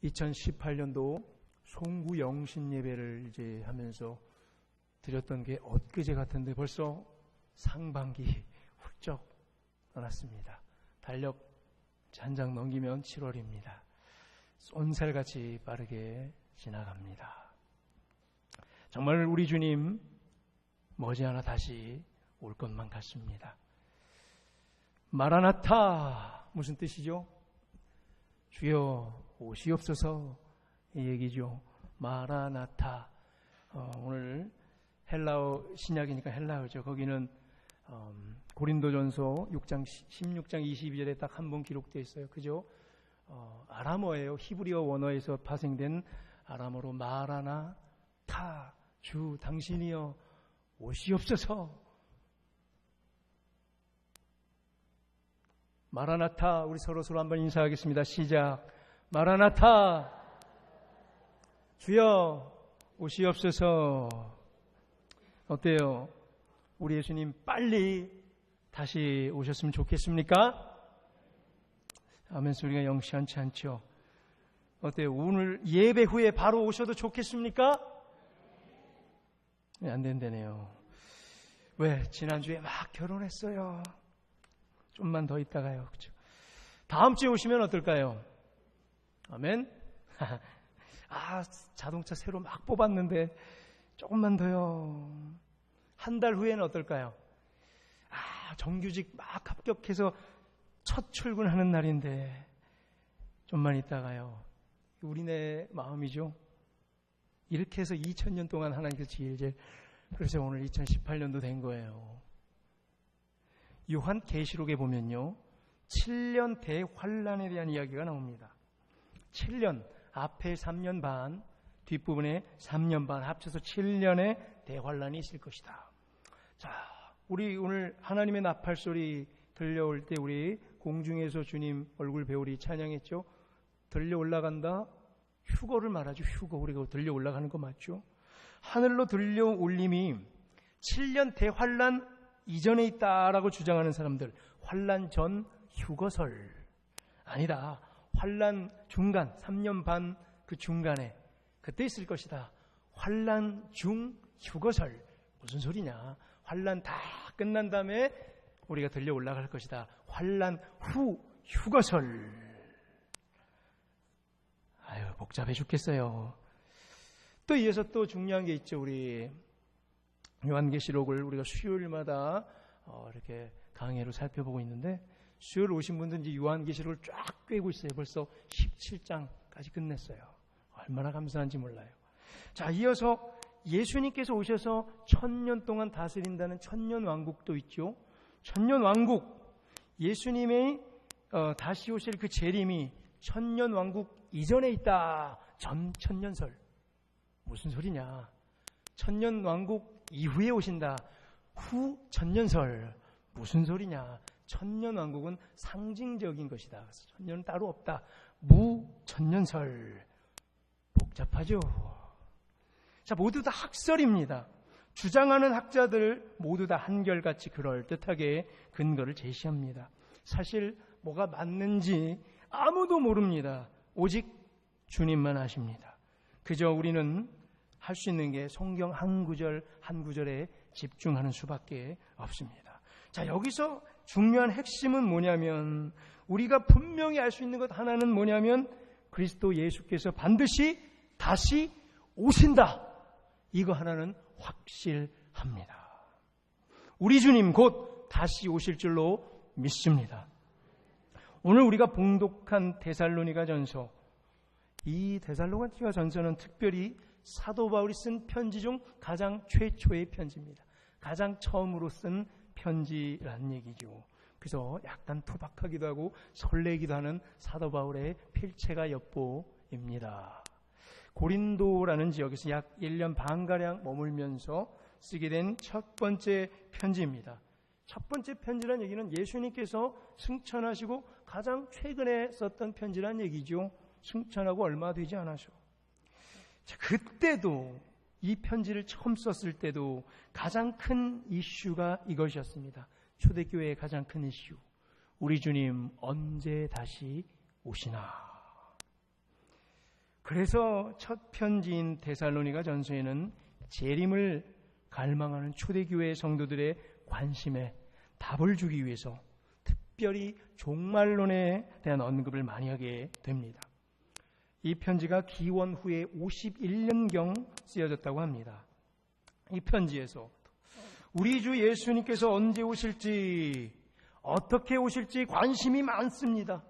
2018년도 송구 영신 예배를 이제 하면서 드렸던 게 엊그제 같은데 벌써 상반기 훌쩍 떠났습니다. 달력 한 장 넘기면 7월입니다. 쏜살같이 빠르게 지나갑니다. 정말 우리 주님 머지않아 다시 올 것만 같습니다. 마라나타 무슨 뜻이죠? 주여 오시옵소서 이 얘기죠. 마라나타. 오늘 헬라어 신약이니까 헬라어죠. 거기는 고린도전서 6장 16장 22절에 딱 한 번 기록되어 있어요. 그죠? 아람어예요. 히브리어 원어에서 파생된 아람어로 마라나타, 주 당신이여 오시옵소서. 마라나타. 우리 서로 한번 인사하겠습니다. 시작. 마라나타, 주여 오시옵소서. 어때요? 우리 예수님 빨리 다시 오셨으면 좋겠습니까? 아멘 소리가 영시한치 않죠? 어때요? 오늘 예배 후에 바로 오셔도 좋겠습니까? 안 된다네요. 왜? 지난주에 막 결혼했어요. 좀만 더 있다가요. 그렇죠? 다음 주에 오시면 어떨까요? 아멘. 자동차 새로 막 뽑았는데 조금만 더요. 한 달 후에는 어떨까요? 정규직 막 합격해서 첫 출근하는 날인데 좀만 있다가요. 우리네 마음이죠. 이렇게 해서 2000년 동안 하나님께서 질질, 그래서 오늘 2018년도 된 거예요. 요한 계시록에 보면요, 7년 대환란에 대한 이야기가 나옵니다. 7년, 앞에 3년 반, 뒷부분에 3년 반, 합쳐서 7년의 대환란이 있을 것이다. 자, 우리 오늘 하나님의 나팔소리 들려올 때 우리 공중에서 주님 얼굴 배우리 찬양했죠? 들려 올라간다? 휴거를 말하죠. 휴거. 우리가 들려 올라가는 거 맞죠? 하늘로 들려 올림이 7년 대환란 이전에 있다라고 주장하는 사람들, 환란 전 휴거설. 아니다. 환란 중간, 3년 반 그 중간에 그때 있을 것이다. 환란 중 휴거설. 무슨 소리냐? 환란 다 끝난 다음에 우리가 들려 올라갈 것이다. 환란 후 휴거설. 아유, 복잡해 죽겠어요. 또 이어서 또 중요한 게 있죠. 우리 요한계시록을 우리가 수요일마다 이렇게 강해로 살펴보고 있는데, 수요일 오신 분들은 이제 요한계시록을 쫙 꿰고 있어요. 벌써 17장까지 끝냈어요. 얼마나 감사한지 몰라요. 자, 이어서 예수님께서 오셔서 1000년 동안 다스린다는 천년왕국도 있죠. 천년왕국, 예수님의 다시 오실 그 재림이 천년왕국 이전에 있다. 천년설. 무슨 소리냐? 천년왕국 이후에 오신다. 후 천년설. 무슨 소리냐? 천년왕국은 상징적인 것이다. 천년은 따로 없다. 무천년설. 복잡하죠? 자, 모두 다 학설입니다. 주장하는 학자들 모두 다 한결같이 그럴듯하게 근거를 제시합니다. 사실 뭐가 맞는지 아무도 모릅니다. 오직 주님만 아십니다. 그저 우리는 할 수 있는 게 성경 한 구절 한 구절에 집중하는 수밖에 없습니다. 자, 여기서 중요한 핵심은 뭐냐면, 우리가 분명히 알 수 있는 것 하나는 뭐냐면, 그리스도 예수께서 반드시 다시 오신다. 이거 하나는 확실합니다. 우리 주님 곧 다시 오실 줄로 믿습니다. 오늘 우리가 봉독한 데살로니가 전서, 이 데살로니가 전서는 특별히 사도 바울이 쓴 편지 중 가장 최초의 편지입니다. 가장 처음으로 쓴 편지라는 얘기죠. 그래서 약간 투박하기도 하고 설레기도 하는 사도 바울의 필체가 엿보입니다. 고린도라는 지역에서 약 1년 반가량 머물면서 쓰게 된 첫 번째 편지입니다. 첫 번째 편지란 얘기는 예수님께서 승천하시고 가장 최근에 썼던 편지란 얘기죠. 승천하고 얼마 되지 않아서. 자, 그때도 이 편지를 처음 썼을 때도 가장 큰 이슈가 이것이었습니다. 초대교회의 가장 큰 이슈. 우리 주님 언제 다시 오시나. 그래서 첫 편지인 데살로니가 전서에는 재림을 갈망하는 초대교회 성도들의 관심에 답을 주기 위해서 특별히 종말론에 대한 언급을 많이 하게 됩니다. 이 편지가 기원 후에 51년경 쓰여졌다고 합니다. 이 편지에서 우리 주 예수님께서 언제 오실지, 어떻게 오실지 관심이 많습니다.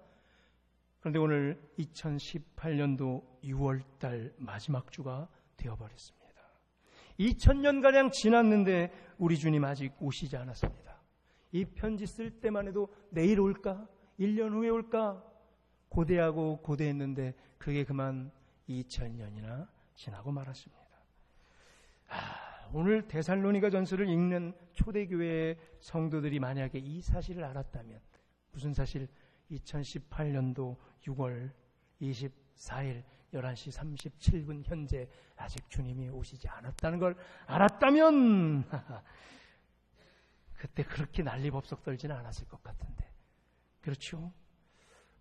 그런데 오늘 2018년도 6월달 마지막 주가 되어버렸습니다. 2000년가량 지났는데 우리 주님 아직 오시지 않았습니다. 이 편지 쓸 때만 해도 내일 올까? 1년 후에 올까? 고대하고 고대했는데 그게 그만 2000년이나 지나고 말았습니다. 오늘 데살로니가 전서를 읽는 초대교회의 성도들이 만약에 이 사실을 알았다면, 무슨 사실? 2018년도 6월 24일 11시 37분 현재 아직 주님이 오시지 않았다는 걸 알았다면 그때 그렇게 난리법석 떨지는 않았을 것 같은데, 그렇죠?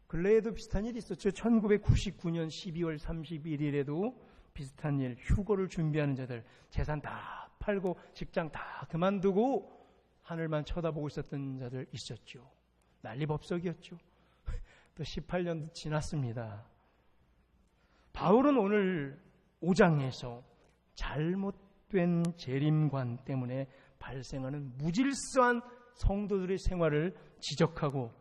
근래에도 비슷한 일이 있었죠. 1999년 12월 31일에도 비슷한 일, 휴거를 준비하는 자들 재산 다 팔고 직장 다 그만두고 하늘만 쳐다보고 있었던 자들 있었죠. 난리법석이었죠. 또 18년도 지났습니다. 바울은 오늘 5장에서 잘못된 재림관 때문에 발생하는 무질서한 성도들의 생활을 지적하고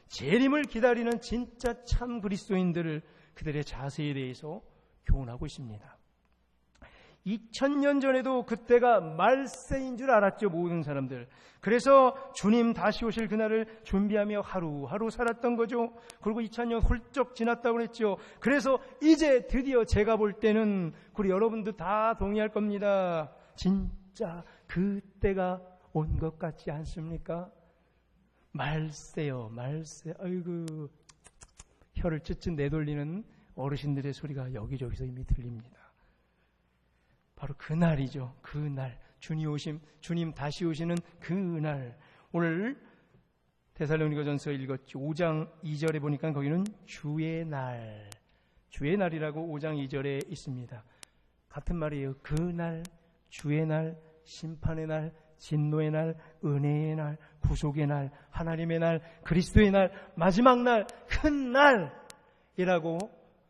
재림을 기다리는 진짜 참 그리스도인들을, 그들의 자세에 대해서 교훈하고 있습니다. 2000년 전에도 그때가 말세인 줄 알았죠, 모든 사람들. 그래서 주님 다시 오실 그날을 준비하며 하루하루 살았던 거죠. 그리고 2000년 훌쩍 지났다고 그랬죠. 그래서 이제 드디어 제가 볼 때는, 그리고 여러분도 다 동의할 겁니다, 진짜 그때가 온 것 같지 않습니까? 말세요, 말세. 아이고, 혀를 ጭጭ 내돌리는 어르신들의 소리가 여기저기서 이미 들립니다. 바로 그날이죠. 그날, 주님 다시 오시는 그날. 오늘 데살로니가전서 읽었죠. 5장 2절에 보니까 거기는 주의 날, 주의 날이라고 5장 2절에 있습니다. 같은 말이에요. 그날, 주의 날, 심판의 날, 진노의 날, 은혜의 날, 구속의 날, 하나님의 날, 그리스도의 날, 마지막 날, 큰 날이라고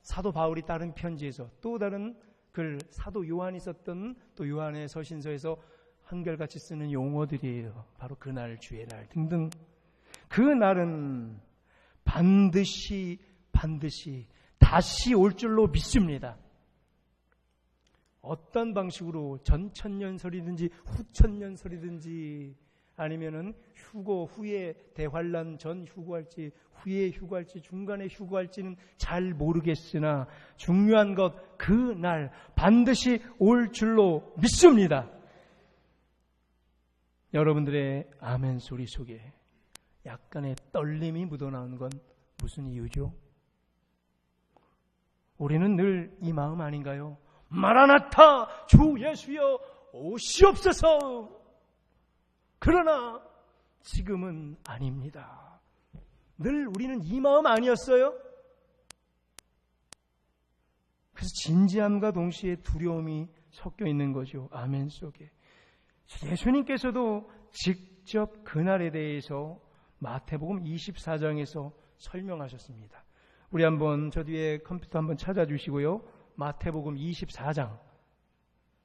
사도 바울이 다른 편지에서, 또 다른 글 사도 요한이 썼던 또 요한의 서신서에서 한결같이 쓰는 용어들이에요. 바로 그날, 주의 날 등등. 그 날은 반드시 다시 올 줄로 믿습니다. 어떤 방식으로, 전천년설이든지 후천년설이든지, 아니면은 휴거 후에 대환란 전 휴거할지 후에 휴거할지 중간에 휴거할지는 잘 모르겠으나 중요한 것, 그날 반드시 올 줄로 믿습니다. 여러분들의 아멘 소리 속에 약간의 떨림이 묻어나오는 건 무슨 이유죠? 우리는 늘 이 마음 아닌가요? 마라나타, 주 예수여 오시옵소서. 그러나 지금은 아닙니다. 늘 우리는 이 마음 아니었어요? 그래서 진지함과 동시에 두려움이 섞여 있는 거죠. 아멘 속에. 예수님께서도 직접 그날에 대해서 마태복음 24장에서 설명하셨습니다. 우리 한번 저 뒤에 컴퓨터 한번 찾아주시고요. 마태복음 24장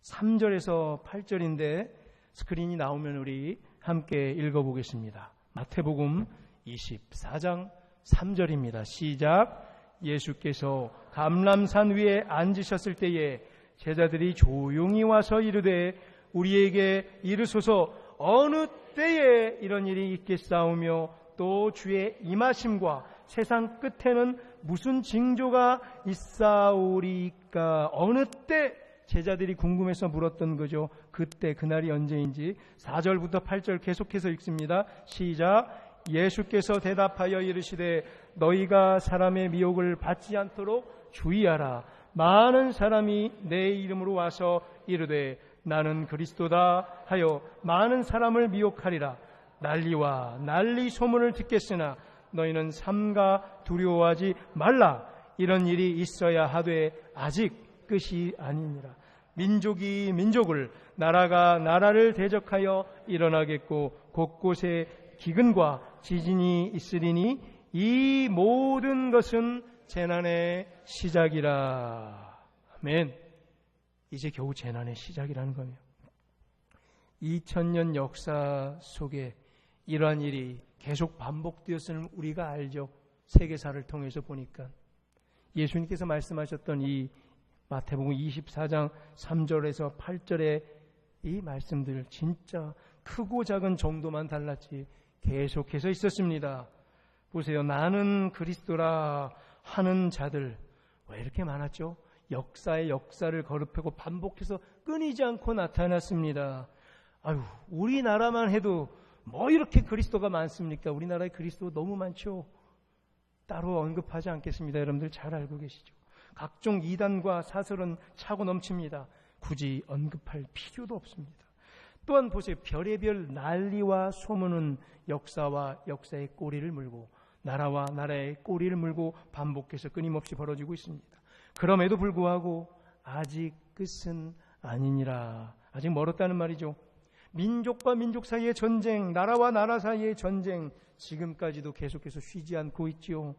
3절에서 8절인데 스크린이 나오면 우리 함께 읽어보겠습니다. 마태복음 24장 3절입니다. 시작. 예수께서 감람산 위에 앉으셨을 때에 제자들이 조용히 와서 이르되 우리에게 이르소서 어느 때에 이런 일이 있겠사오며 또 주의 임하심과 세상 끝에는 무슨 징조가 있사오리까. 어느 때? 제자들이 궁금해서 물었던 거죠. 그때, 그날이 언제인지. 4절부터 8절 계속해서 읽습니다. 시작. 예수께서 대답하여 이르시되 너희가 사람의 미혹을 받지 않도록 주의하라. 많은 사람이 내 이름으로 와서 이르되 나는 그리스도다 하여 많은 사람을 미혹하리라. 난리 소문을 듣겠으나 너희는 삼가 두려워하지 말라. 이런 일이 있어야 하되 아직 끝이 아니니라. 민족이 민족을, 나라가 나라를 대적하여 일어나겠고 곳곳에 기근과 지진이 있으리니 이 모든 것은 재난의 시작이라. 아멘. 이제 겨우 재난의 시작이라는 거예요. 2000년 역사 속에 이러한 일이 계속 반복되었음을 우리가 알죠. 세계사를 통해서 보니까. 예수님께서 말씀하셨던 이 마태복음 24장 3절에서 8절의 이 말씀들 진짜 크고 작은 정도만 달랐지 계속해서 있었습니다. 보세요. 나는 그리스도라 하는 자들 왜 이렇게 많았죠? 역사의 역사를 거듭하고 반복해서 끊이지 않고 나타났습니다. 아유, 우리나라만 해도 뭐 이렇게 그리스도가 많습니까? 우리나라에 그리스도 너무 많죠. 따로 언급하지 않겠습니다. 여러분들 잘 알고 계시죠. 각종 이단과 사설은 차고 넘칩니다. 굳이 언급할 필요도 없습니다. 또한 보세요. 별의별 난리와 소문은 역사와 역사의 꼬리를 물고 나라와 나라의 꼬리를 물고 반복해서 끊임없이 벌어지고 있습니다. 그럼에도 불구하고 아직 끝은 아니니라. 아직 멀었다는 말이죠. 민족과 민족 사이의 전쟁, 나라와 나라 사이의 전쟁, 지금까지도 계속해서 쉬지 않고 있지요.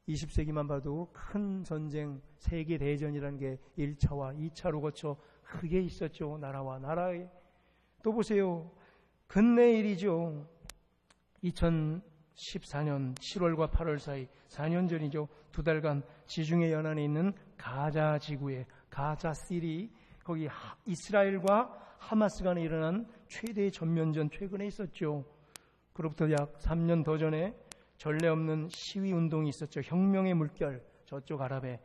20세기만 봐도 큰 전쟁, 세계대전이라는 게 1차와 2차로 거쳐 크게 있었죠. 나라와 나라에. 또 보세요. 근래 일이죠. 2014년 7월과 8월 사이 4년 전이죠. 2달간 지중해 연안에 있는 가자 지구에 가자시리 거기 이스라엘과 하마스 간에 일어난 최대의 전면전 최근에 있었죠. 그로부터 약 3년 더 전에 전례 없는 시위 운동이 있었죠. 혁명의 물결, 저쪽 아랍의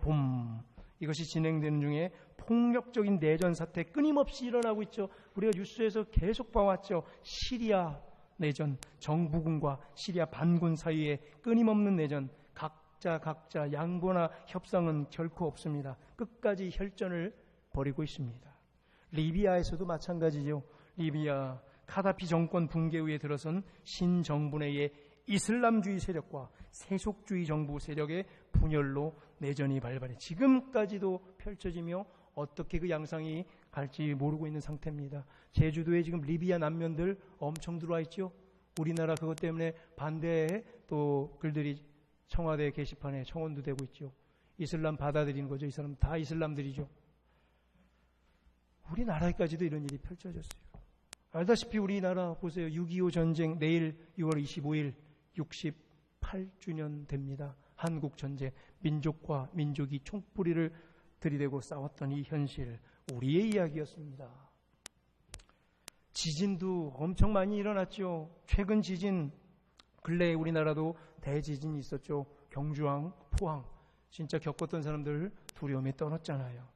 봄, 이것이 진행되는 중에 폭력적인 내전 사태 끊임없이 일어나고 있죠. 우리가 뉴스에서 계속 봐왔죠. 시리아 내전, 정부군과 시리아 반군 사이에 끊임없는 내전, 각자 양보나 협상은 결코 없습니다. 끝까지 혈전을 벌이고 있습니다. 리비아에서도 마찬가지죠. 리비아 카다피 정권 붕괴 후에 들어선 신정부 내의 이슬람주의 세력과 세속주의 정부 세력의 분열로 내전이 발발해 지금까지도 펼쳐지며 어떻게 그 양상이 갈지 모르고 있는 상태입니다. 제주도에 지금 리비아 난면들 엄청 들어와 있죠. 우리나라 그것 때문에 반대에 또 글들이 청와대 게시판에 청원도 되고 있죠. 이슬람 받아들이는 거죠. 이 사람 다 이슬람들이죠. 우리나라에까지도 이런 일이 펼쳐졌어요. 알다시피 우리나라 보세요. 6.25 전쟁 내일 6월 25일 68주년 됩니다. 한국 전쟁, 민족과 민족이 총뿌리를 들이대고 싸웠던 이 현실, 우리의 이야기였습니다. 지진도 엄청 많이 일어났죠. 최근 지진, 근래에 우리나라도 대지진이 있었죠. 경주항, 포항, 진짜 겪었던 사람들 두려움에 떨었잖아요.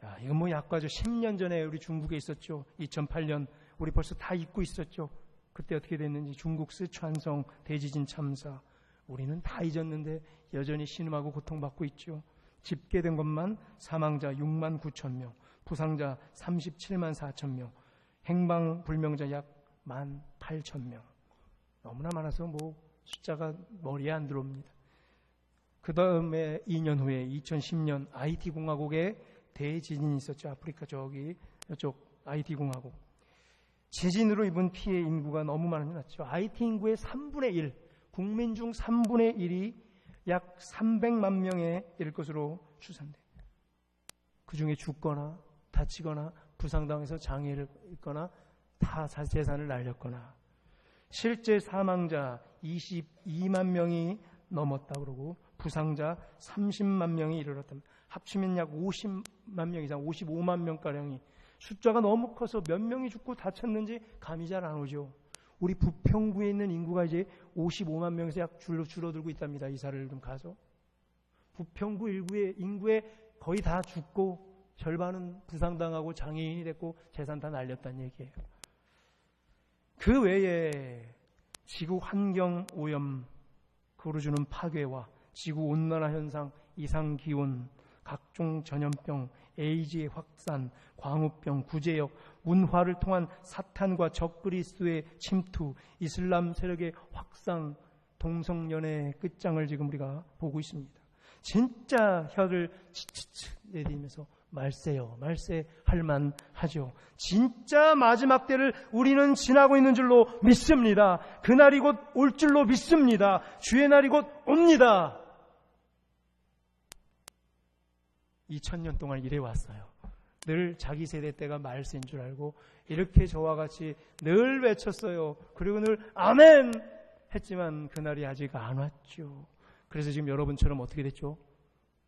야, 이건 뭐 약과죠. 10년 전에 우리 중국에 있었죠. 2008년 우리 벌써 다 잊고 있었죠. 그때 어떻게 됐는지 중국 스촨성 대지진 참사. 우리는 다 잊었는데 여전히 신음하고 고통받고 있죠. 집계된 것만 사망자 6만 9천 명, 부상자 37만 4천 명, 행방불명자 약 1만 8천 명. 너무나 많아서 뭐 숫자가 머리에 안 들어옵니다. 그 다음에 2년 후에 2010년 IT 공화국에 대지진이 있었죠. 아프리카 이쪽 IT 공화국. 지진으로 입은 피해 인구가 너무 많이 났죠. IT 인구의 3분의 1, 국민 중 3분의 1이 약 300만 명에 이를 것으로 추산돼요. 그 중에 죽거나 다치거나 부상당해서 장애를 입거나 다 재산을 날렸거나 실제 사망자 22만 명이 넘었다고 그러고 부상자 30만 명이 이르렀답니다. 합치면 약 50만 명 이상, 55만 명가량이 숫자가 너무 커서 몇 명이 죽고 다쳤는지 감이 잘 안 오죠. 우리 부평구에 있는 인구가 이제 55만 명에서 약 줄어들고 있답니다. 이사를 좀 가서. 부평구 일구의 인구에 거의 다 죽고 절반은 부상당하고 장애인이 됐고 재산 다 날렸다는 얘기예요. 그 외에 지구 환경 오염, 그로 주는 파괴와 지구 온난화 현상, 이상 기온, 각종 전염병, 에이즈의 확산, 광우병, 구제역, 문화를 통한 사탄과 적그리스도의 침투, 이슬람 세력의 확산, 동성연애의 끝장을 지금 우리가 보고 있습니다. 진짜 혀를 치치치 내디면서 말세요. 말세 할만 하죠. 진짜 마지막 때를 우리는 지나고 있는 줄로 믿습니다. 그날이 곧 올 줄로 믿습니다. 주의 날이 곧 옵니다. 2000년 동안 이래 왔어요. 늘 자기 세대 때가 말세인 줄 알고 이렇게 저와 같이 늘 외쳤어요. 그리고 늘 아멘 했지만 그날이 아직 안 왔죠. 그래서 지금 여러분처럼 어떻게 됐죠?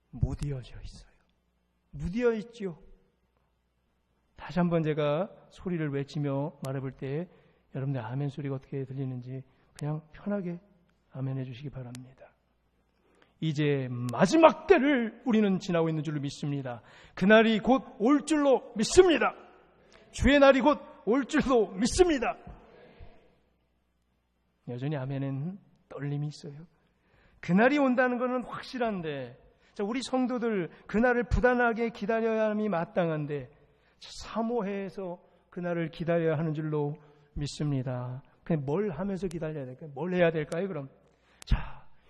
무디어져 있어요. 무디어 있죠. 다시 한번 제가 소리를 외치며 말해볼 때 여러분들 아멘 소리가 어떻게 들리는지 그냥 편하게 아멘 해주시기 바랍니다. 이제 마지막 때를 우리는 지나고 있는 줄로 믿습니다. 그날이 곧 올 줄로 믿습니다. 주의 날이 곧 올 줄로 믿습니다. 여전히 아멘은 떨림이 있어요. 그날이 온다는 것은 확실한데, 우리 성도들 그날을 부단하게 기다려야 함이 마땅한데 사모해서 그날을 기다려야 하는 줄로 믿습니다. 그냥 뭘 하면서 기다려야 될까요? 뭘 해야 될까요? 그럼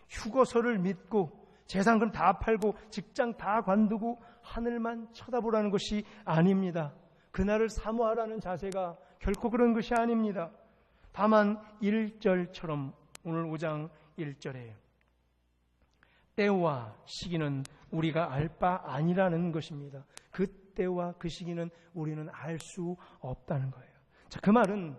휴거서를 믿고 재산금 다 팔고 직장 다 관두고 하늘만 쳐다보라는 것이 아닙니다. 그날을 사모하라는 자세가 결코 그런 것이 아닙니다. 다만 1절처럼 오늘 5장 1절에 때와 시기는 우리가 알 바 아니라는 것입니다. 그 때와 그 시기는 우리는 알 수 없다는 거예요. 그 말은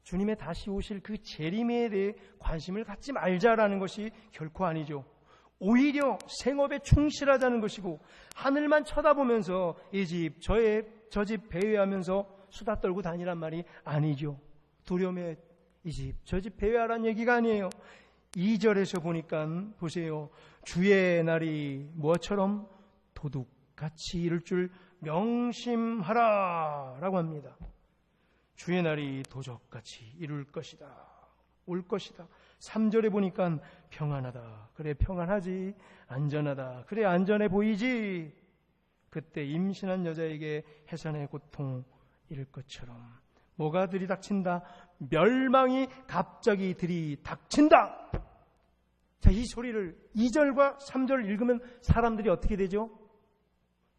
주님의 다시 오실 그 재림에 대해 관심을 갖지 말자라는 것이 결코 아니죠. 오히려 생업에 충실하자는 것이고 하늘만 쳐다보면서 이 집, 저 집 배회하면서 수다 떨고 다니란 말이 아니죠. 두려움에 이 집, 저 집 배회하라는 얘기가 아니에요. 2절에서 보니까 보세요. 주의 날이 무엇처럼 도둑같이 이를 줄 명심하라 라고 합니다. 주의 날이 도적같이 이룰 것이다. 올 것이다. 3절에 보니까 평안하다. 그래 평안하지. 안전하다. 그래 안전해 보이지. 그때 임신한 여자에게 해산의 고통 이를 것처럼 뭐가 들이닥친다? 멸망이 갑자기 들이닥친다. 자, 이 소리를 2절과 3절을 읽으면 사람들이 어떻게 되죠?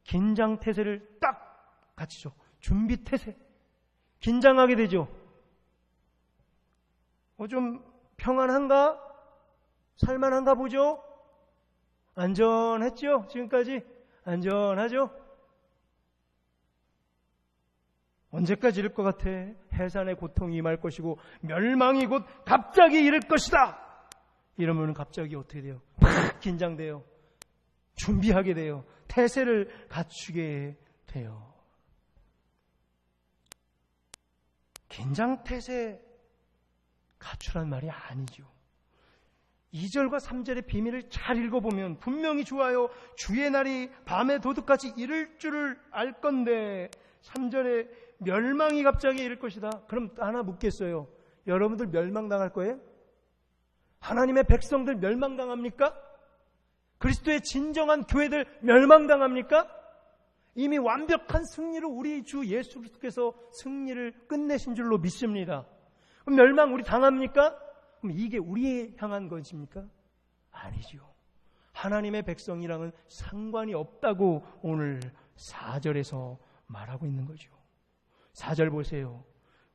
긴장태세를 딱 갖추죠. 준비태세. 긴장하게 되죠. 좀 평안한가? 살만한가 보죠? 안전했죠? 지금까지? 안전하죠? 언제까지 이럴 것 같아? 해산의 고통이 임할 것이고 멸망이 곧 갑자기 이를 것이다. 이러면 갑자기 어떻게 돼요? 팍 긴장돼요. 준비하게 돼요. 태세를 갖추게 돼요. 긴장태세 갖추란 말이 아니죠. 2절과 3절의 비밀을 잘 읽어보면 분명히 좋아요. 주의 날이 밤에 도둑같이 이를 줄을 알 건데 3절에 멸망이 갑자기 이를 것이다. 그럼 하나 묻겠어요. 여러분들 멸망당할 거예요? 하나님의 백성들 멸망당합니까? 그리스도의 진정한 교회들 멸망당합니까? 이미 완벽한 승리로 우리 주 예수 그리스도께서 승리를 끝내신 줄로 믿습니다. 그럼 멸망 우리 당합니까? 그럼 이게 우리에 향한 것입니까? 아니죠. 하나님의 백성이랑은 상관이 없다고 오늘 4절에서 말하고 있는 거죠. 4절 보세요.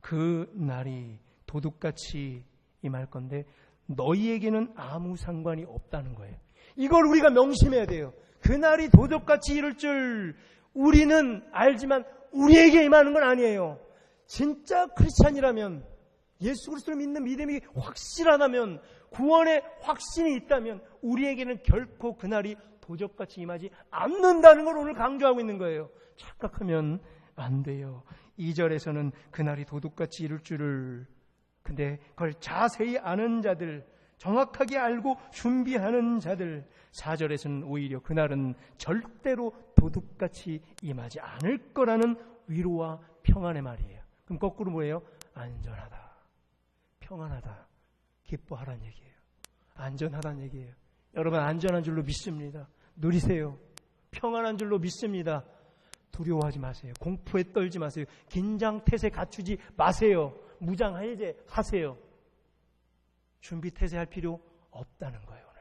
그 날이 도둑같이 임할 건데 너희에게는 아무 상관이 없다는 거예요. 이걸 우리가 명심해야 돼요. 그 날이 도둑같이 이룰 줄 우리는 알지만 우리에게 임하는 건 아니에요. 진짜 크리스찬이라면, 예수 그리스도를 믿는 믿음이 확실하다면, 구원의 확신이 있다면 우리에게는 결코 그날이 도적같이 임하지 않는다는 걸 오늘 강조하고 있는 거예요. 착각하면 안 돼요. 2절에서는 그날이 도둑같이 이룰 줄을, 근데 그걸 자세히 아는 자들, 정확하게 알고 준비하는 자들, 4절에서는 오히려 그날은 절대로 도둑같이 임하지 않을 거라는 위로와 평안의 말이에요. 그럼 거꾸로 뭐예요? 안전하다, 평안하다, 기뻐하라는 얘기예요. 안전하다는 얘기예요. 여러분 안전한 줄로 믿습니다. 누리세요. 평안한 줄로 믿습니다. 두려워하지 마세요. 공포에 떨지 마세요. 긴장태세 갖추지 마세요. 무장해제 하세요. 준비태세 할 필요 없다는 거예요. 오늘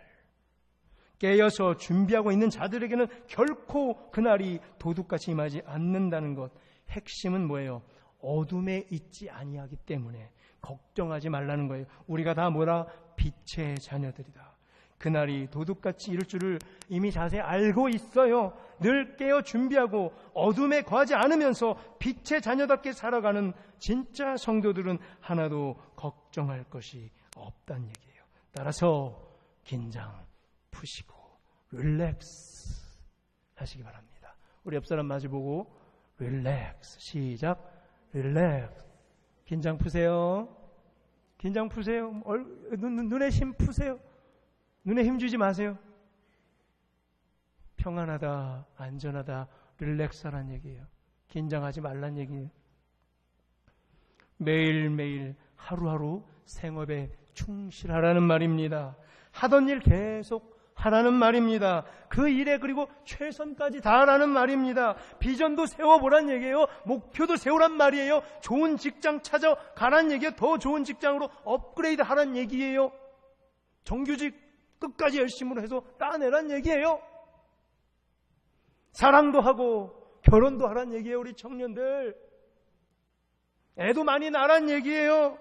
깨어서 준비하고 있는 자들에게는 결코 그날이 도둑같이 임하지 않는다는 것. 핵심은 뭐예요? 어둠에 있지 아니하기 때문에 걱정하지 말라는 거예요. 우리가 다 뭐라? 빛의 자녀들이다. 그날이 도둑같이 이룰 줄을 이미 자세히 알고 있어요. 늘 깨어 준비하고 어둠에 거하지 않으면서 빛의 자녀답게 살아가는 진짜 성도들은 하나도 걱정할 것이 없다는 얘기예요. 따라서 긴장 푸시고 릴렉스 하시기 바랍니다. 우리 옆 사람 마주보고 릴렉스, 시작. 릴렉스. 긴장 푸세요. 긴장 푸세요. 눈에 힘 푸세요. 눈에 힘 주지 마세요. 평안하다, 안전하다, 릴렉스하라는 얘기예요. 긴장하지 말란 얘기예요. 매일매일 하루하루 생업에 충실하라는 말입니다. 하던 일 계속 하라는 말입니다. 그 일에 그리고 최선까지 다하라는 말입니다. 비전도 세워보란 얘기예요. 목표도 세우란 말이에요. 좋은 직장 찾아가란 얘기예요. 더 좋은 직장으로 업그레이드 하란 얘기예요. 정규직 끝까지 열심으로 해서 따내란 얘기예요. 사랑도 하고 결혼도 하란 얘기예요. 우리 청년들 애도 많이 낳으란 얘기예요.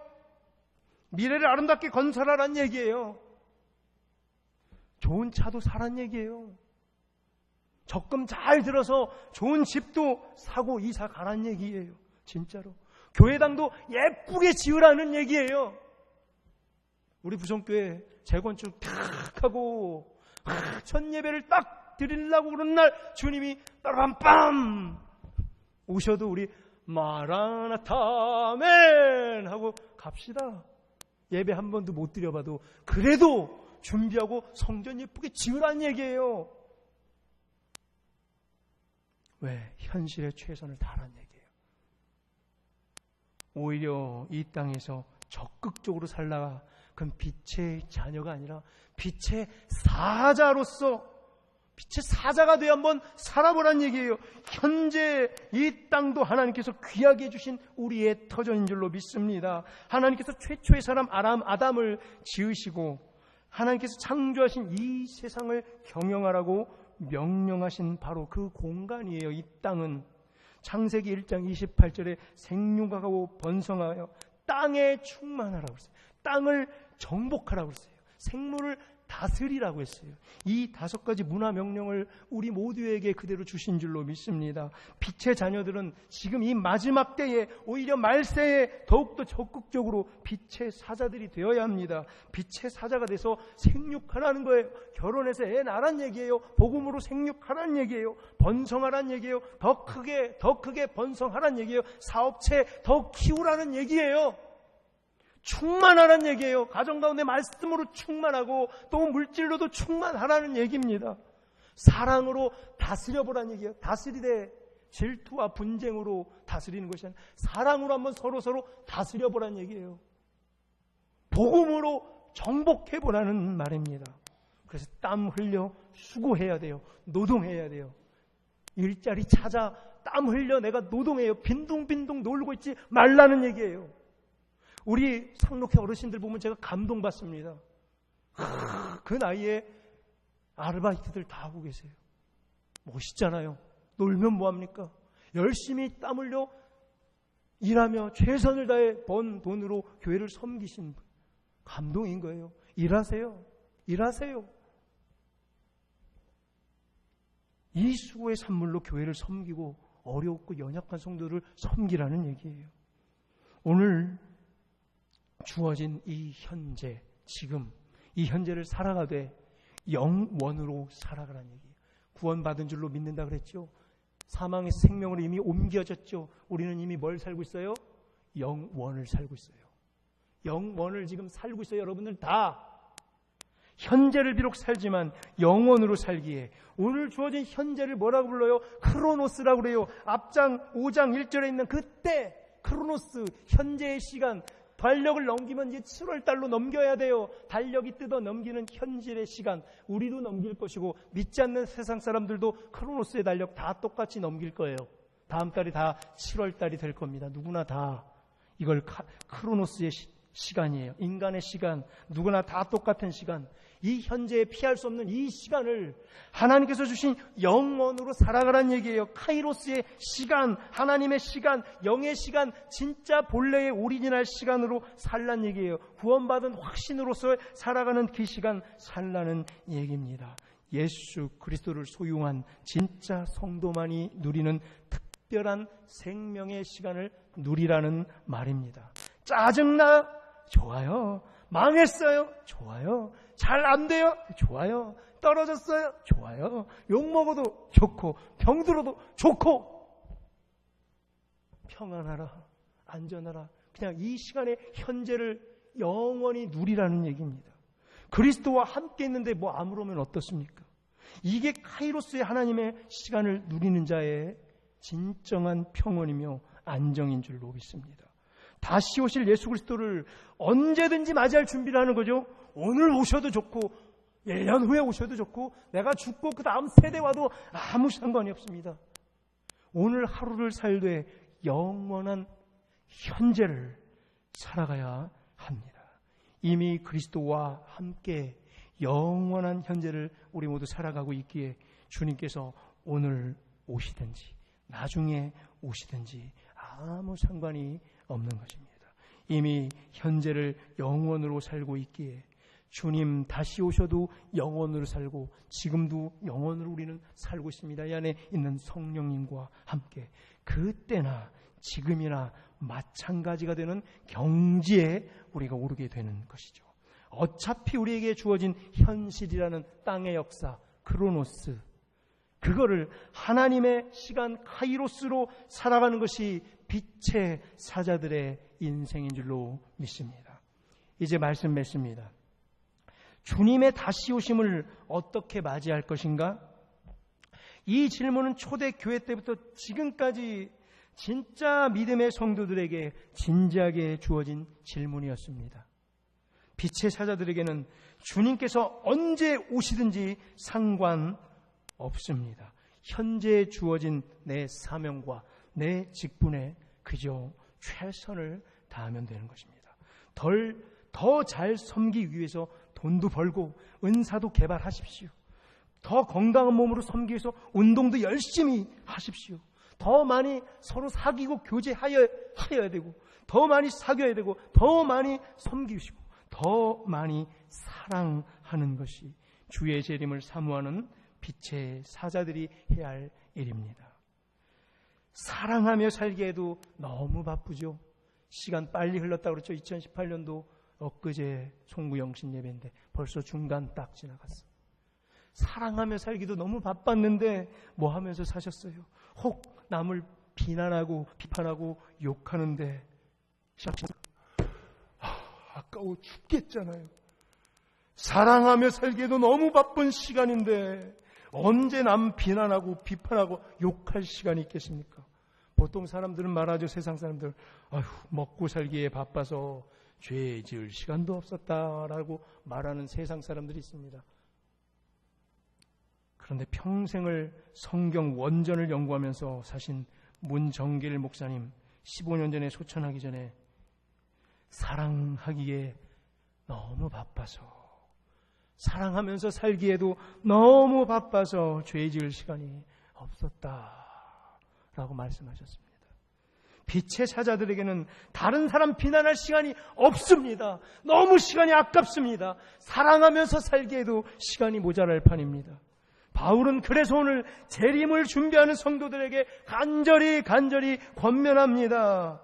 미래를 아름답게 건설하란 얘기예요. 좋은 차도 사란 얘기예요. 적금 잘 들어서 좋은 집도 사고 이사 가란 얘기예요. 진짜로 교회당도 예쁘게 지으라는 얘기예요. 우리 부성교회 재건축 탁 하고 첫 예배를 딱 드리려고 그런 날 주님이 따라밤빰 오셔도 우리 마라나타멘 하고 갑시다. 예배 한 번도 못 드려봐도 그래도 준비하고 성전 예쁘게 지으라는 얘기예요. 왜? 현실에 최선을 다하라는 얘기예요. 오히려 이 땅에서 적극적으로 살다가 그건 빛의 자녀가 아니라 빛의 사자로서 빛의 사자가 되어 한번 살아보란 얘기예요. 현재 이 땅도 하나님께서 귀하게 해주신 우리의 터전인 줄로 믿습니다. 하나님께서 최초의 사람 아담을 지으시고 하나님께서 창조하신 이 세상을 경영하라고 명령하신 바로 그 공간이에요. 이 땅은 창세기 1장 28절에 생육하고 번성하여 땅에 충만하라고 했어요. 땅을 정복하라고 했어요. 생물을 다스리라고 했어요. 이 5가지 문화 명령을 우리 모두에게 그대로 주신 줄로 믿습니다. 빛의 자녀들은 지금 이 마지막 때에 오히려 말세에 더욱더 적극적으로 빛의 사자들이 되어야 합니다. 빛의 사자가 돼서 생육하라는 거예요. 결혼해서 애 낳으란 얘기예요. 복음으로 생육하라는 얘기예요. 번성하라는 얘기예요. 더 크게 번성하라는 얘기예요. 사업체 더 키우라는 얘기예요. 충만하라는 얘기예요. 가정 가운데 말씀으로 충만하고 또 물질로도 충만하라는 얘기입니다. 사랑으로 다스려보라는 얘기예요. 다스리되 질투와 분쟁으로 다스리는 것이 아니라 사랑으로 한번 서로 다스려보라는 얘기예요. 복음으로 정복해보라는 말입니다. 그래서 땀 흘려 수고해야 돼요. 노동해야 돼요. 일자리 찾아 땀 흘려 내가 노동해요. 빈둥빈둥 놀고 있지 말라는 얘기예요. 우리 상록회 어르신들 보면 제가 감동받습니다. 그 나이에 아르바이트들 다 하고 계세요. 멋있잖아요. 놀면 뭐합니까? 열심히 땀 흘려 일하며 최선을 다해 번 돈으로 교회를 섬기신 분. 감동인 거예요. 일하세요. 이 수고의 산물로 교회를 섬기고 어렵고 연약한 성도를 섬기라는 얘기예요. 오늘 주어진 이 현재, 지금 이 현재를 살아가되 영원으로 살아가라는 얘기예요. 구원받은 줄로 믿는다 그랬죠. 사망의 생명으로 이미 옮겨졌죠. 우리는 이미 뭘 살고 있어요? 영원을 살고 있어요. 영원을 지금 살고 있어요. 여러분들 다 현재를 비록 살지만 영원으로 살기에 오늘 주어진 현재를 뭐라고 불러요? 크로노스라고 그래요. 앞장 5장 1절에 있는 그때 크로노스, 현재의 시간. 달력을 넘기면 이제 7월달로 넘겨야 돼요. 달력이 뜯어 넘기는 현실의 시간 우리도 넘길 것이고 믿지 않는 세상 사람들도 크로노스의 달력 다 똑같이 넘길 거예요. 다음 달이 다 7월달이 될 겁니다. 누구나 다 이걸 크로노스의 시간이에요. 인간의 시간, 누구나 다 똑같은 시간. 이 현재에 피할 수 없는 이 시간을 하나님께서 주신 영원으로 살아가라는 얘기예요. 카이로스의 시간, 하나님의 시간, 영의 시간, 진짜 본래의 오리지널 시간으로 살라는 얘기예요. 구원받은 확신으로서 살아가는 그 시간 살라는 얘기입니다. 예수 그리스도를 소유한 진짜 성도만이 누리는 특별한 생명의 시간을 누리라는 말입니다. 짜증나? 좋아요. 망했어요? 좋아요. 잘 안 돼요? 좋아요. 떨어졌어요? 좋아요. 욕먹어도 좋고 병들어도 좋고 평안하라, 안전하라. 그냥 이 시간의 현재를 영원히 누리라는 얘기입니다. 그리스도와 함께 있는데 뭐 아무로면 어떻습니까? 이게 카이로스의 하나님의 시간을 누리는 자의 진정한 평온이며 안정인 줄로 믿습니다. 다시 오실 예수 그리스도를 언제든지 맞이할 준비를 하는 거죠. 오늘 오셔도 좋고 1년 후에 오셔도 좋고 내가 죽고 그 다음 세대 와도 아무 상관이 없습니다. 오늘 하루를 살되 영원한 현재를 살아가야 합니다. 이미 그리스도와 함께 영원한 현재를 우리 모두 살아가고 있기에 주님께서 오늘 오시든지 나중에 오시든지 아무 상관이 없는 것입니다. 이미 현재를 영원으로 살고 있기에 주님 다시 오셔도 영원으로 살고 지금도 영원으로 우리는 살고 있습니다. 이 안에 있는 성령님과 함께 그때나 지금이나 마찬가지가 되는 경지에 우리가 오르게 되는 것이죠. 어차피 우리에게 주어진 현실이라는 땅의 역사, 크로노스, 그거를 하나님의 시간 카이로스로 살아가는 것이 빛의 사자들의 인생인 줄로 믿습니다. 이제 말씀 맺습니다. 주님의 다시 오심을 어떻게 맞이할 것인가? 이 질문은 초대교회 때부터 지금까지 진짜 믿음의 성도들에게 진지하게 주어진 질문이었습니다. 빛의 사자들에게는 주님께서 언제 오시든지 상관없습니다. 현재에 주어진 내 사명과 내 직분에 그저 최선을 다하면 되는 것입니다. 더 잘 섬기기 위해서 돈도 벌고 은사도 개발하십시오. 더 건강한 몸으로 섬기기 위해서 운동도 열심히 하십시오. 더 많이 서로 사귀고 교제하여야 되고 더 많이 사귀어야 되고 더 많이 섬기시고 더 많이 사랑하는 것이 주의 재림을 사모하는 빛의 사자들이 해야 할 일입니다. 사랑하며 살기에도 너무 바쁘죠. 시간 빨리 흘렀다고 그랬죠. 2018년도 엊그제 송구영신 예배인데 벌써 중간 딱 지나갔어. 사랑하며 살기도 너무 바빴는데 뭐 하면서 사셨어요? 혹 남을 비난하고 비판하고 욕하는데 아까워 죽겠잖아요. 사랑하며 살기에도 너무 바쁜 시간인데 언제 남 비난하고 비판하고 욕할 시간이 있겠습니까? 보통 사람들은 말하죠. 세상 사람들 먹고 살기에 바빠서 죄 지을 시간도 없었다라고 말하는 세상 사람들이 있습니다. 그런데 평생을 성경 원전을 연구하면서 사신 문정길 목사님 15년 전에 소천하기 전에 사랑하기에 너무 바빠서 사랑하면서 살기에도 너무 바빠서 죄 지을 시간이 없었다라고 말씀하셨습니다. 빛의 사자들에게는 다른 사람 비난할 시간이 없습니다. 너무 시간이 아깝습니다. 사랑하면서 살기에도 시간이 모자랄 판입니다. 바울은 그래서 오늘 재림을 준비하는 성도들에게 간절히 권면합니다.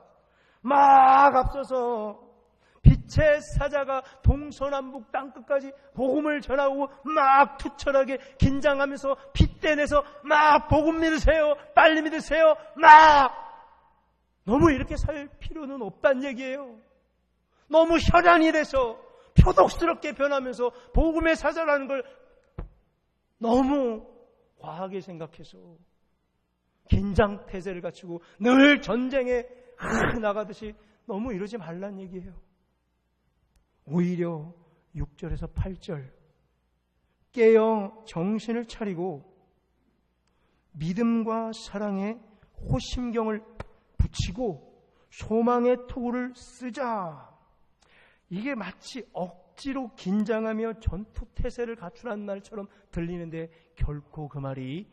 막 앞서서 빛의 사자가 동서남북 땅끝까지 복음을 전하고 막 투철하게 긴장하면서 핏대내서 막 복음 믿으세요. 빨리 믿으세요. 막 너무 이렇게 살 필요는 없다는 얘기예요. 너무 혈안이 돼서 표독스럽게 변하면서 복음의 사자라는 걸 너무 과하게 생각해서 긴장태세를 갖추고 늘 전쟁에 나가듯이 너무 이러지 말란 얘기예요. 오히려 6절에서 8절 깨어 정신을 차리고 믿음과 사랑에 호심경을 붙이고 소망의 토구를 쓰자. 이게 마치 억지로 긴장하며 전투 태세를 갖추라는 말처럼 들리는데 결코 그 말이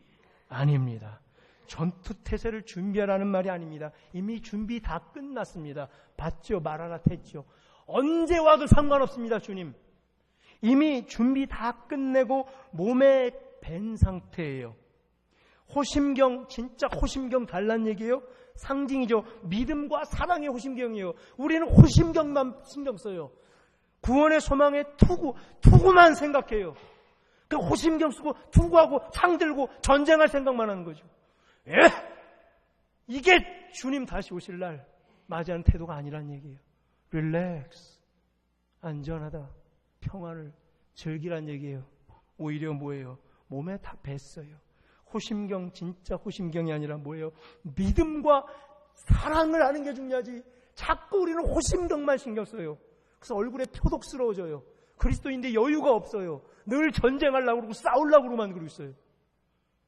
아닙니다. 전투 태세를 준비하라는 말이 아닙니다. 이미 준비 다 끝났습니다. 봤죠? 말하라 했죠. 언제 와도 상관없습니다. 주님. 이미 준비 다 끝내고 몸에 밴 상태예요. 호심경, 진짜 호심경 달란 얘기예요. 상징이죠. 믿음과 사랑의 호심경이에요. 우리는 호심경만 신경 써요. 구원의 소망의 투구만 생각해요. 그 호심경 쓰고 투구하고 창 들고 전쟁할 생각만 하는 거죠. 이게 주님 다시 오실 날 맞이하는 태도가 아니란 얘기예요. 릴렉스, 안전하다, 평안을 즐기란 얘기예요. 오히려 뭐예요? 몸에 다 뱄어요. 호심경, 진짜 호심경이 아니라 뭐예요? 믿음과 사랑을 하는 게 중요하지. 자꾸 우리는 호심경만 신경 써요. 그래서 얼굴에 표독스러워져요. 그리스도인데 여유가 없어요. 늘 전쟁하려고 그러고 싸우려고만 그러고 있어요.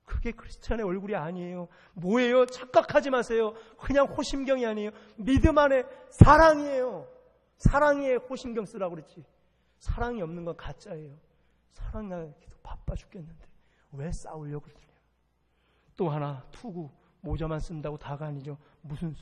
그게 크리스찬의 얼굴이 아니에요. 뭐예요? 착각하지 마세요. 그냥 호심경이 아니에요. 믿음 안에 사랑이에요. 사랑에 호심경 쓰라고 그랬지. 사랑이 없는 건 가짜예요. 사랑하기도 바빠 죽겠는데 왜 싸우려고 그러냐. 또 하나, 투구, 모자만 쓴다고 다가 아니죠. 무슨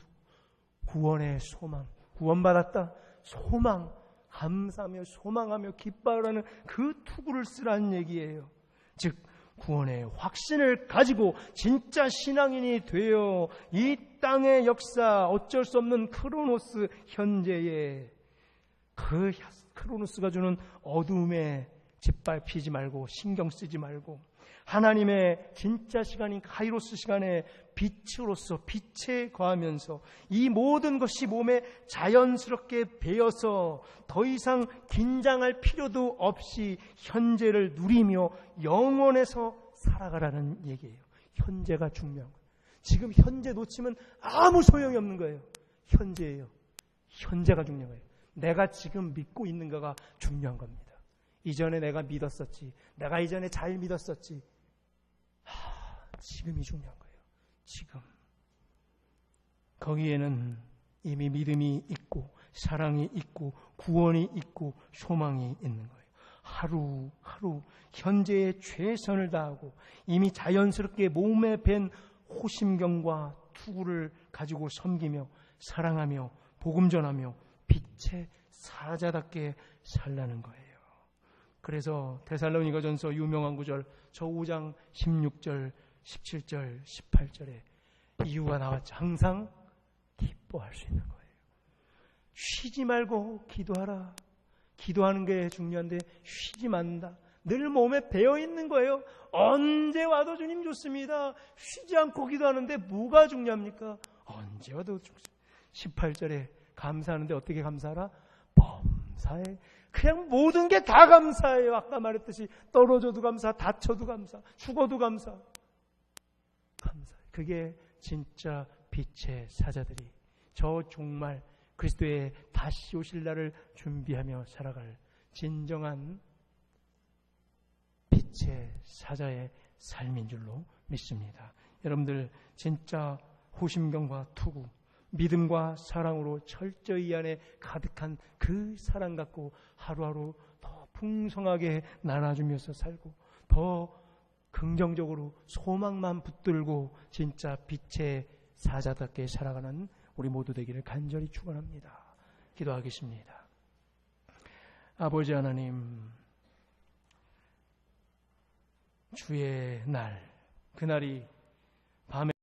구원의 소망, 구원받았다, 소망, 감사하며 소망하며 기뻐하라는 그 투구를 쓰라는 얘기예요. 즉 구원의 확신을 가지고 진짜 신앙인이 되어 이 땅의 역사, 어쩔 수 없는 크로노스 현재에 그 크로노스가 주는 어두움에 짓밟히지 말고 신경 쓰지 말고 하나님의 진짜 시간인 카이로스 시간에 빛으로서 빛에 거하면서 이 모든 것이 몸에 자연스럽게 배어서 더 이상 긴장할 필요도 없이 현재를 누리며 영원에서 살아가라는 얘기예요. 현재가 중요한 거예요. 지금 현재 놓치면 아무 소용이 없는 거예요. 현재예요. 현재가 중요한 거예요. 내가 지금 믿고 있는가가 중요한 겁니다. 이전에 내가 믿었었지. 내가 이전에 잘 믿었었지. 지금이 중요한 거예요. 지금. 거기에는 이미 믿음이 있고 사랑이 있고 구원이 있고 소망이 있는 거예요. 하루하루 현재의 최선을 다하고 이미 자연스럽게 몸에 밴 호심경과 투구를 가지고 섬기며 사랑하며 복음 전하며 빛의 사자답게 살라는 거예요. 그래서 데살로니가전서 유명한 구절 저 5장 16절 17절 18절에 이유가 나왔죠. 항상 기뻐할 수 있는 거예요. 쉬지 말고 기도하라. 기도하는 게 중요한데 쉬지 말다. 늘 몸에 배어 있는 거예요. 언제 와도 주님 좋습니다. 쉬지 않고 기도하는데 뭐가 중요합니까? 언제 와도 좋습니다. 18절에 감사하는데 어떻게 감사하라? 범사에 그냥 모든 게 다 감사해요. 아까 말했듯이 떨어져도 감사, 다쳐도 감사, 죽어도 감사. 감사해요. 그게 진짜 빛의 사자들이 저 종말 그리스도의 다시 오실 날을 준비하며 살아갈 진정한 빛의 사자의 삶인 줄로 믿습니다. 여러분들 진짜 호심경과 투구, 믿음과 사랑으로 철저히 이 안에 가득한 그 사랑 갖고 하루하루 더 풍성하게 나눠주면서 살고 더 긍정적으로 소망만 붙들고 진짜 빛의 사자답게 살아가는 우리 모두 되기를 간절히 축원합니다. 기도하겠습니다. 아버지 하나님, 주의 날, 그날이